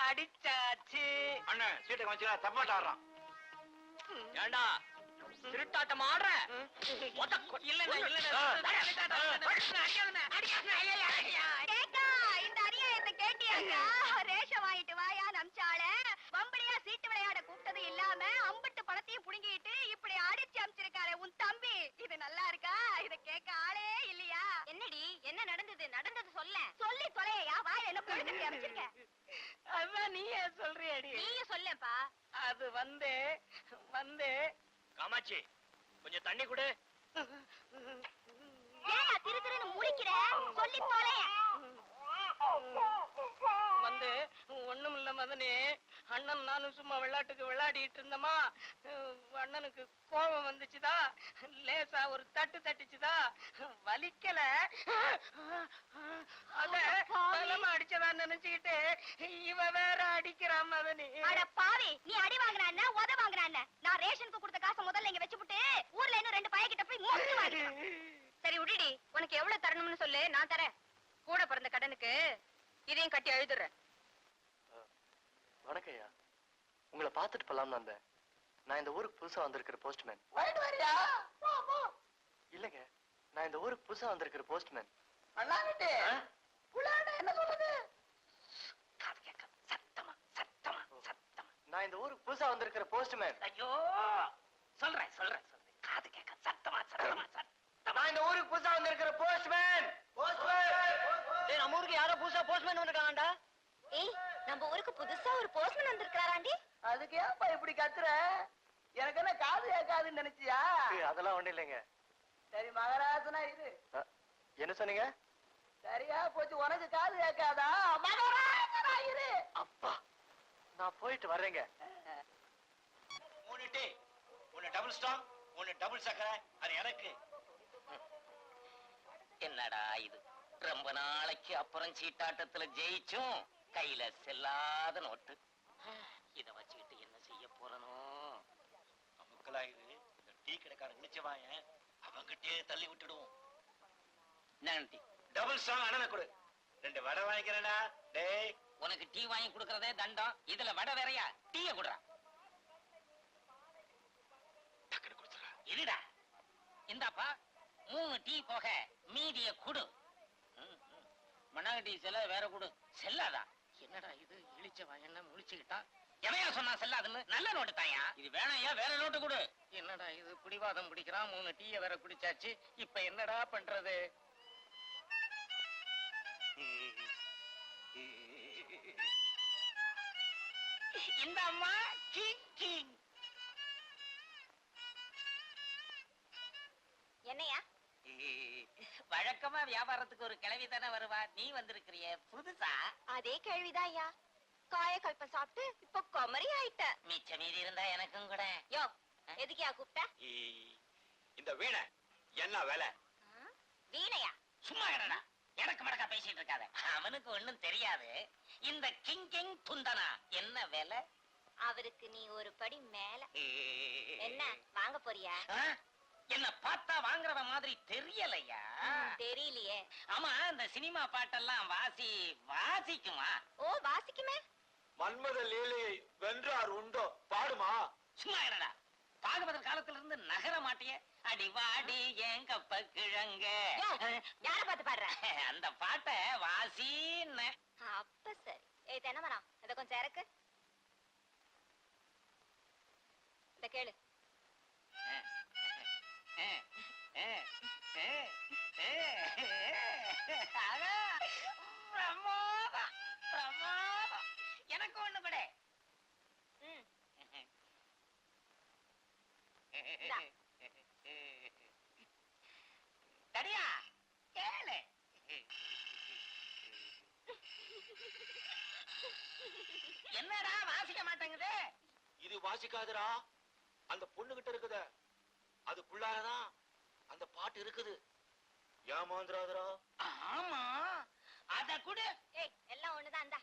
அடிச்சாச்சு. அண்ணன் சீட்டை கொஞ்சம் தப்பாட்ட ஆடுறான். ஏண்டா திருட்டாட்டம் ஆடுற? இந்த அநியாயத்தை கேட்டியாக்கா? ரேஷன் வாங்கிட்டு வாயா நம்சால வம்படியா சீட்டு விளையாட கூப்பிட்டது இல்லாம அம்பிட்டு பணத்தையும் புடுங்கிட்டு இப்படி அடிச்சு அமைச்சிருக்காரு உன் தம்பி. இது நல்லா இருக்கா? இத கேட்க ஆளே இல்லையா? என்னடி என்ன நடந்தது? நடந்தது சொல்ல சொல்லி தொலையா. வாயில என்ன புழுக்கட்டி அமைச்சிருக்க? அதான் நீயே சொல்றியடி. நீயே சொல்லப்பா. அது வந்து காமாட்சி கொஞ்சம் தண்ணி குடு. ஏயா திரு திருன்னு முழிக்கிற? சொல்லி தொலையா. வந்து ஒண்ணும் இல்ல மதனே, அண்ணன் நானும் சும்மா விளையாட்டுக்கு விளையாடிட்டு இருந்தோமா, அண்ணனுக்கு கோபம் வந்துச்சுதா, லேசா ஒரு தட்டு தட்டுச்சுதா, வலிக்கல, அத பலமா அடிச்சதா நினைச்சுக்கிட்டு இவ வேற அடிக்கிறான் மதனி. அட பாவி, நீ அடி வாங்குற என்ன உத வாங்குற என்ன? நான் ரேஷனுக்கு கொடுத்த காசை முதல்ல இங்க வச்சுப்புட்டு ஊர்ல இன்னும் 2 பையன்கிட்ட போய் மொத்து வாங்கிக்கிறேன். சரி விடுடி, உனக்கு எவ்வளவு தரணும்னு சொல்லு, நான் தரேன். கூட பிறந்த கடனுக்கு இதையும் கட்டி எழுதுறேன். வணக்கம் ஐயா, உங்களை பார்த்துட்டு போலாம் வந்தேன். நான் இந்த ஊருக்கு புதுசா வந்திருக்கிற போஸ்ட்மேன். இல்லங்க, நான் இந்த ஊருக்கு புதுசா வந்திருக்கிற போஸ்ட்மேன். என்ன சொல்றது? சத்தமா சத்தமா சத்தமா. நான் இந்த ஊருக்கு புதுசா வந்திருக்கிற போஸ்ட்மேன். ஐயோ சொல்றேன் சொல்றேன் சொல்றேன், காது கேட்க. சத்தமா சத்தமா சத்தமா. நான் இந்த ஊருக்கு புதுசா வந்திருக்கிற போஸ்ட்மேன். நம்ம ஊருக்கு யாரோ புதுசா போஸ்ட்மேன் வந்திருக்காங்கடா. ஏய், நம்ம ஊருக்கு புதுசா ஒரு போஸ்ட்மேன் வந்திருக்காராண்டி. அதுக்கு ஏன்பா இப்படி கத்துற? எனக்கு என்ன காது கேட்காதுன்னு நினைச்சியா? அதெல்லாம் ஒண்ணு இல்லைங்க. சரி மகராசனா இரு. என்ன சொன்னீங்க? சரியா போச்சு, உனக்கு காது கேட்காதா? மகராசனா இரு. அப்பா, நான் போயிட்டு வர்றேங்க. 3 டீ, 1 டபுள் ஸ்ட்ராங், 1 டபுள் சக்கரை, அது எனக்கு. என்னடா இது, ரொம்ப நாளைக்கு அப்புறம் சீட்டாட்டத்துல ஜெயிச்சும் கையில செல்லாத நோட்டு. இத வச்சுக்கிட்டு என்ன செய்ய போறனோ? நமக்கெல்லாம் இந்த டீ கடைக்காரன் நினைச்சவாய அவங்கிட்டே தள்ளி விட்டுடுவோம். நன்றி. டபுள் ஸ்ட்ராங் அண்ணனை கொடு. 2 வடை வாங்கிக்கிறேன்னா. டேய், உனக்கு டீ வாங்கி கொடுக்கறதே தண்டம், இதுல வடை வேறையா? டீய குடுறா. டக்குனு கொடுத்துறா. இருடா, இந்தாப்பா 3 டீ போக மீதிய குடு. மண்ணாங்க டீ செல்ல வேற குடு. செல்லாதா? என்னடா இது, இழிச்சவா என்ன முழிச்சுக்கிட்டா? எவையா சொன்னா செல்லாதுன்னு? நல்ல நோட்டு தாயா. இது வேணாயா, வேற நோட்டு கொடு. என்னடா இது, பிடிவாதம் பிடிக்கிறான். 3 டீய வேற குடிச்சாச்சு, இப்ப என்னடா பண்றது? இந்த அம்மா கிங் கிங். என்னையா? வழக்கமா வியாபாரத்துக்கு ஒரு கிழவி தானே வருவா, நீ வந்திருக்கிறிய புதுசா? அதே கேள்விதான் ஐயா. காய கல்ப சாப்பிட்டு இப்ப குமரி ஆயிட்ட. மிச்ச மீதி இருந்தா எனக்கும் கூட. யோ, எதுக்கியா கூப்பிட்ட? இந்த வீணை என்ன வேலை? வீணையா? சும்மா இருடா, எனக்கு மடக்கா பேசிட்டு இருக்காத. அவனுக்கு ஒண்ணும் தெரியாது. இந்த கிங் கிங் துந்தனா என்ன வேலை? அவருக்கு நீ ஒரு படி மேல. என்ன வாங்க போறியா? என்ன பார்த்தா வாங்குறவ மாதிரி தெரியலையா? தெரியலையே. ஆமா, இந்த சினிமா பாட்டெல்லாம் வாசிக்குமா? ஓ, வாசிக்குமே. மன்மத லீலையை வென்றார் உண்டோ பாடுமா? சும்மா இருடா, பாகவதர் காலத்துல இருந்து நகர மாட்டிய. அடி வாடி ஏன் கப்ப கிழங்க. யார பார்த்து பாடுற? அந்த பாட்டை வாசின்னு. அப்ப சரி. ஏய் தென்னமரா, இத கொஞ்சம் இறக்கு. இத கேளு. பிரமாதம் பிரமாதம். எனக்கு ஒண்ணு கூட. தடியா கேளு. என்னடா வாசிக்க மாட்டேங்குது? இது வாசிக்காதுடா. அந்த பொண்ணு கிட்ட இருக்குத, அதுக்குள்ளாரதான் அந்த பாட்டு இருக்குது. ஏமாந்துராதரா. ஆமா, அத கூட. ஏய், எல்லாம் ஒண்ணுதான். இந்தா.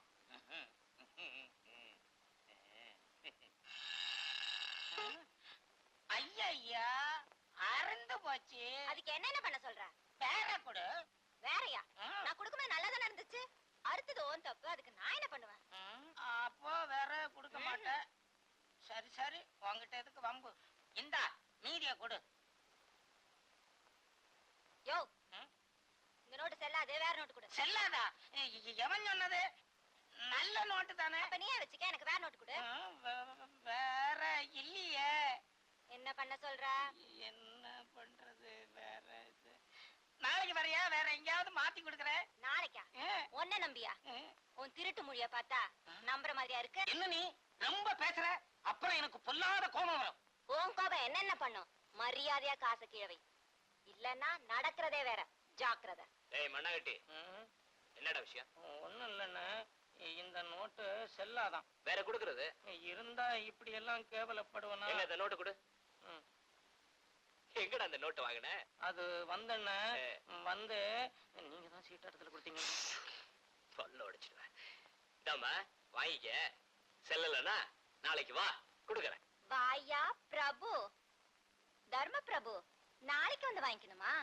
ஐயா அறந்து போச்சு. அதுக்கு என்ன பண்ண சொல்ற? வேற கொடு. வேறயா? நான் கொடுக்கும்போது நல்லதானே இருந்துச்சு. அறுத்து கொடுத்தது ஓன் தப்பு, அதுக்கு நான் என்ன பண்ணுவேன்? அப்போ வேற கொடுக்க மாட்டேன். சரி சரி, உங்ககிட்ட எதுக்கு வம்பு? இந்தா மீதிய கொடு. யோ, இந்த நோட்டு செல்லாது, வேற நோட்டு கொடு. செல்லாதா? எவன் சொன்னது? நல்ல நோட்டு தானே. அப்ப நீயே வச்சுக்க, எனக்கு வேற நோட்டு கொடு. வேற இல்லையே. என்ன பண்ண சொல்ற? என்ன பண்றது? வேற இது நாளைக்கு வரையா? வேற எங்கேயாவது மாத்தி கொடுக்குறேன். நாளைக்கா? ஒன்ன நம்பியா? உன் திருட்டு மொழிய பார்த்தா நம்புற மாதிரியா இருக்கு? என்ன நீ ரொம்ப பேசுற? அப்புறம் எனக்கு பொல்லாத கோபம் வரும். உன் கோபம் என்னென்ன பண்ணும்? மரியாதையா காசை கீழவை, இல்லன்னா நடக்கிறதே வேற. ஜாக்கிரதை. ஏய் மண்ணாகட்டி, என்னடா விஷயம்? ஒண்ணும் இல்லைன்னு, இந்த நோட்டு செல்லாதான். வேற கொடுக்கறது இருந்தா இப்படி எல்லாம் கேவலப்படுவனா? எங்க இந்த நோட்டு கொடு. எங்கடா அந்த நோட்டு வாங்கின? அது வந்தண்ண வந்து நீங்க தான் சீட் இடத்துல கொடுத்தீங்க. சொல்ல உடைச்சிடுவேன். இதாம்மா வாங்கிக்க. செல்லலன்னா நாளைக்கு வா, கொடுக்கறேன். வாயா பிரபு, தர்ம பிரபு, நாளைக்கு வந்து வாங்கிக்கணுமா?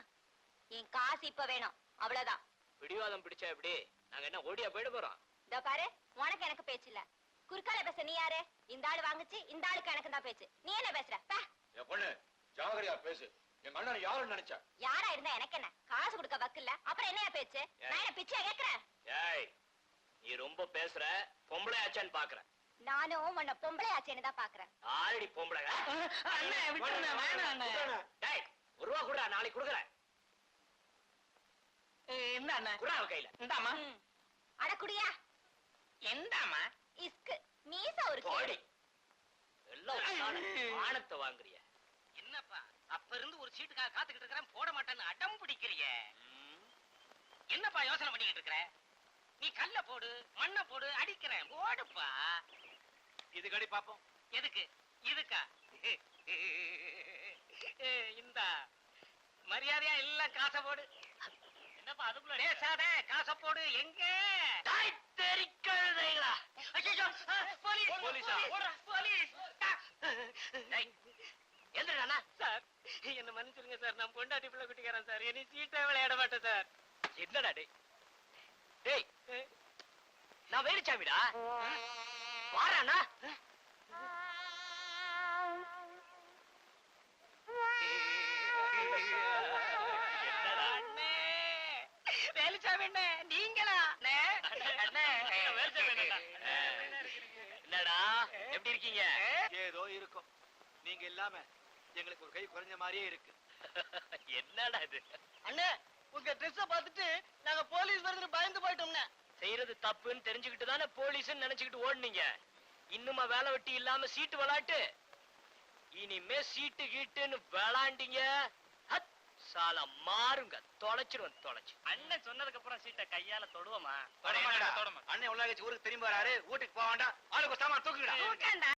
என் காசு இப்ப வேணும், அவ்வளவுதான். பிடிவாதம் பிடிச்சா எப்படி? நாங்க என்ன ஓடியா போயிட போறோம்? இதோ பாரு, உனக்கு எனக்கு பேச்சு இல்ல. குறுக்கால பேச நீ யாரு? இந்த ஆளு வாங்குச்சு, இந்த ஆளுக்கு எனக்கு தான் பேச்சு. நீ என்ன பேசுற? என் பொண்ணு ஜாகரியா பேசு. எங்க அண்ணன் யாருன்னு நினைச்சா? யாரா இருந்தா எனக்கு என்ன? காசு கொடுக்க வக்கில்ல, அப்புறம் என்னையா பேச்சு? நான் என்ன பிச்சையா கேக்குறேன்? ஏய், நீ ரொம்ப பேசுற. பொம்பளை ஆச்சான்னு பாக்குறேன். நானும் உன்னை பொம்பளை ஆச்சேன்னு தான் பாக்குறேன். ஆல்ரெடி பொம்பளை. அண்ணே விட்டுருண்ணே, வேணாம் அண்ணே. டேய், ஒரு ரூபா குடுறா, நாளைக்கு கொடுக்கறேன். இந்த அண்ணே குடுறா அவ கையில. இந்தாமா. அட குடியா. எந்தாமா? இஸ்கு மீசா ஒரு போடி. எல்லாம் ஆணத்தை வாங்குறிய. என்னப்பா, அப்ப இருந்து ஒரு சீட்டுக்காக காத்துக்கிட்டு இருக்கிறேன், போட மாட்டேன்னு அடம் பிடிக்கிறிய. என்னப்பா யோசனை பண்ணிக்கிட்டு இருக்கிற? நீ கல்ல போடு, மண்ணை போடு, அடிக்கிறேன், ஓடுப்பா. இது கடி பாப்போம். எதுக்கு? இதுக்கா? இந்த மரியாதையா எல்லாம் காசை போடு. என்னப்பா அதுக்குள்ள பேசாத, காசை போடு. எங்க தாய் தெரிக்கழுதைகளா? ஐயோ, போலீஸ்! போலீஸா? போலீஸ்! டேய், எந்திரண்ணா. சார், என்ன மன்னிச்சிருங்க சார், நான் பொண்டாட்டி பிள்ளை குட்டிக்கிறேன் சார். இனி சீட்டை விளையாட மாட்டேன் சார். என்னடா டேய்? டேய், நான் வேலுச்சாமிடா. வாராண்ணா. என்னடா அண்ணே, வேலுச்சாமி அண்ணே, நீங்களா? அண்ணே, அண்ணே, வேலுச்சாமி அண்ணா. என்னடா எப்படி இருக்கீங்க? ஏதோ இருக்கும். நீங்க இல்லாம எங்களுக்கு ஒரு கை குறைஞ்ச மாதிரியே இருக்கு. என்னடா இது? அண்ணே, உங்க ட்ரெஸ்ஸ பார்த்துட்டு நாங்க போலீஸ் வருதுன்னு பயந்து போயிட்டோம்னே. செய்யறது தப்புன்னு தெரிஞ்சுக்கிட்டு தானே போலீஸ்ன்னு நினைச்சுக்கிட்டு ஓடுனீங்க. இன்னுமா வேலை வெட்டி இல்லாம சீட்டு விளையாட்டு? இனிமே சீட்டு கீட்டுன்னு விளாண்டீங்க, சால மாறுங்க. தொலைச்சிருவேன், தொலைச்சு. அண்ணன் சொன்னதுக்கு அப்புறம் சீட்டை கையால தொடுவோமா? அண்ணே உள்ள ஊருக்கு திரும்பி வராரு. வீட்டுக்கு போக வேண்டாம். ஆளுக்கு சாமான் தூக்குங்கடா. தூக்கண்டா.